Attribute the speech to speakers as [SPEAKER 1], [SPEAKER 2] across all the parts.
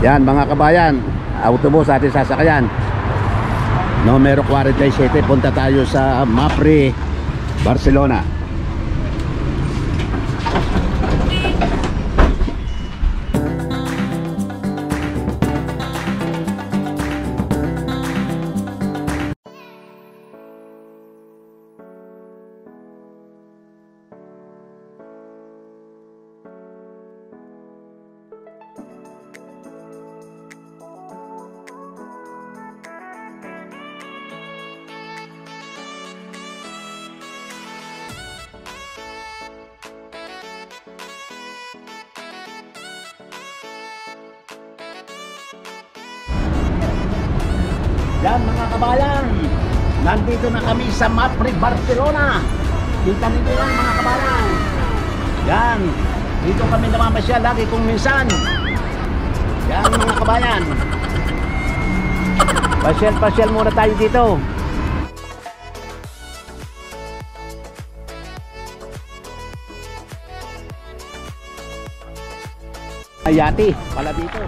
[SPEAKER 1] Yan mga kabayan, autobus ating sasakyan. Numero 47, punta tayo sa Mapfre, Barcelona. Yan mga kabayan, nandito na kami sa Mapfre, Barcelona. Kita nito yan mga kabayan. Yan, dito kami namamasyal lagi kung minsan. Yan mga kabayan, pasyal muna tayo dito. Ayati pala dito.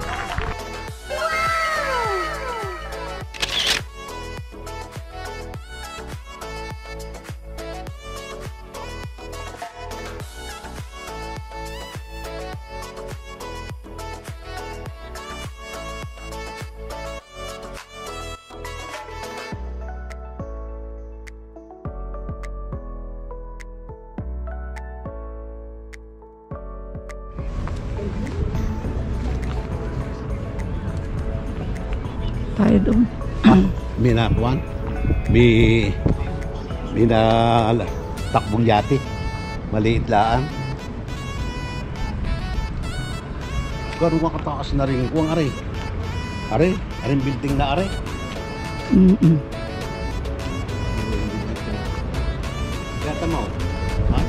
[SPEAKER 2] Tayo doon.
[SPEAKER 1] May nakuan, may na takbong yate, maliit laan. Karon ka kataas na rin kuang are. Are building na are. Kaya tamo. Ha?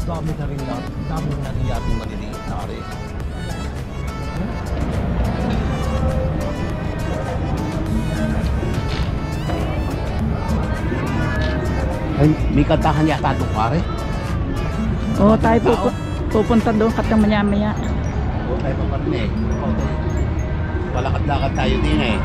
[SPEAKER 1] Dami na rin yating maliliit na ari. Ay, may kantahan yata doon pare.
[SPEAKER 2] Oo, tayo pupunta doon katang maya-maya.
[SPEAKER 1] Oo, tayo pa rin eh. Palakad-lakad tayo din eh.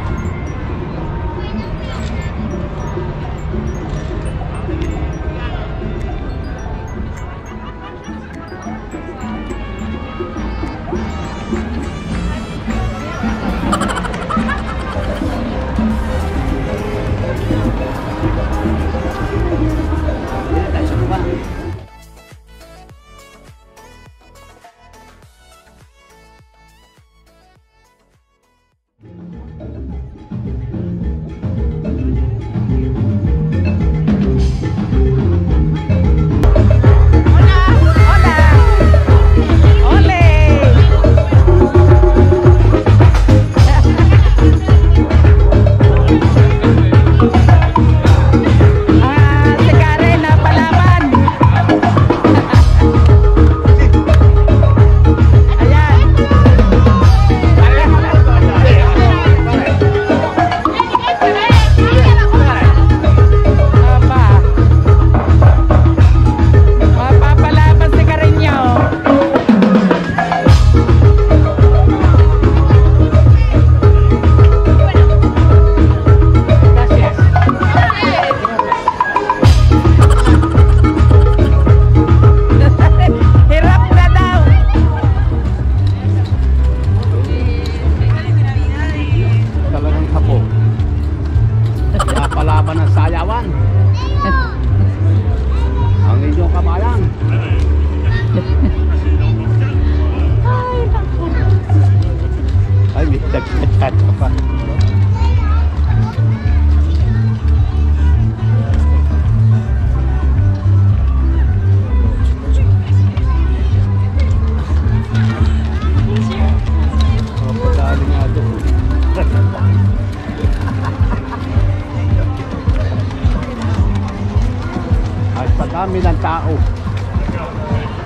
[SPEAKER 1] sa dami ng tao.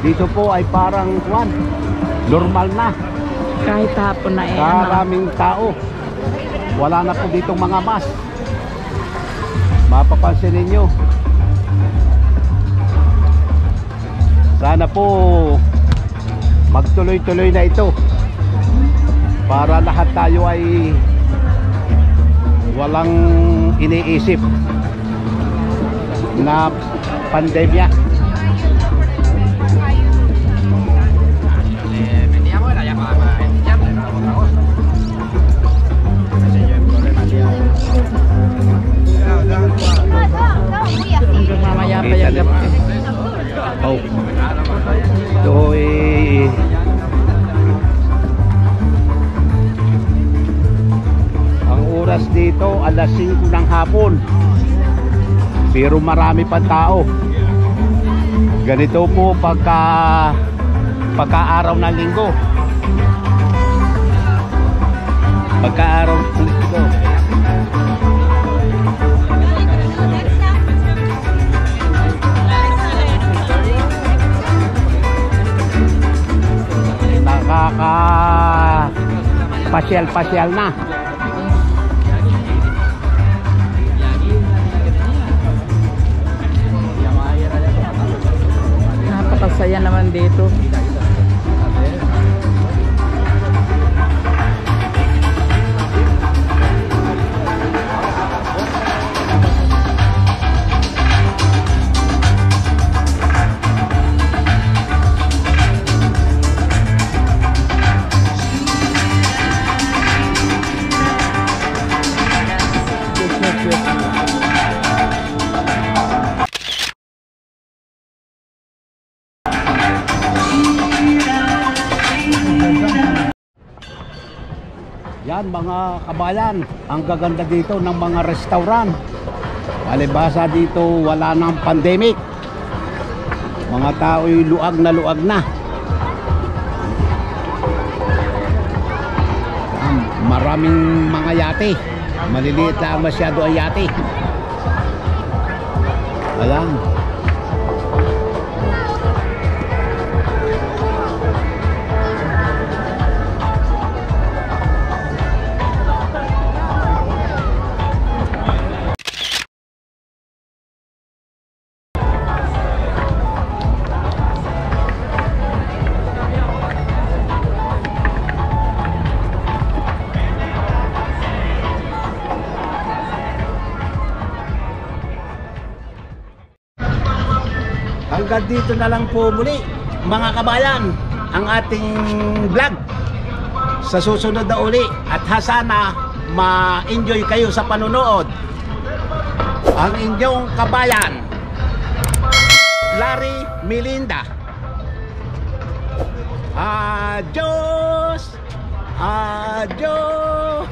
[SPEAKER 1] Dito po ay parang normal na.
[SPEAKER 2] Kahit hapon na eh.
[SPEAKER 1] Maraming tao. Wala na po ditong mga mask. Mapapansin ninyo. Sana po magtuloy-tuloy na ito para lahat tayo ay walang iniisip na pandemya.
[SPEAKER 2] Hanggang mamaya pa yung gabi.
[SPEAKER 1] Oh. Ito eh, ang oras dito alas 5 ng hapon. Pero marami pa tao. Ganito po pagka-araw ng linggo. Pagka-araw ng linggo. Pasyal-pasyal na.
[SPEAKER 2] Napakasaya naman dito.
[SPEAKER 1] Yan mga kabayan, ang gaganda dito ng mga restaurant. Palibhasa dito wala nang pandemic. Mga tao'y luag na. Maraming mga yate. Maliliit lang masyado ang yate. Ayan. Hanggang dito na lang po muli mga kabayan ang ating vlog. Sa susunod na uli at sana ma-enjoy kayo sa panonood. Ang inyong kabayan Larry Melinda. Adios! Adios!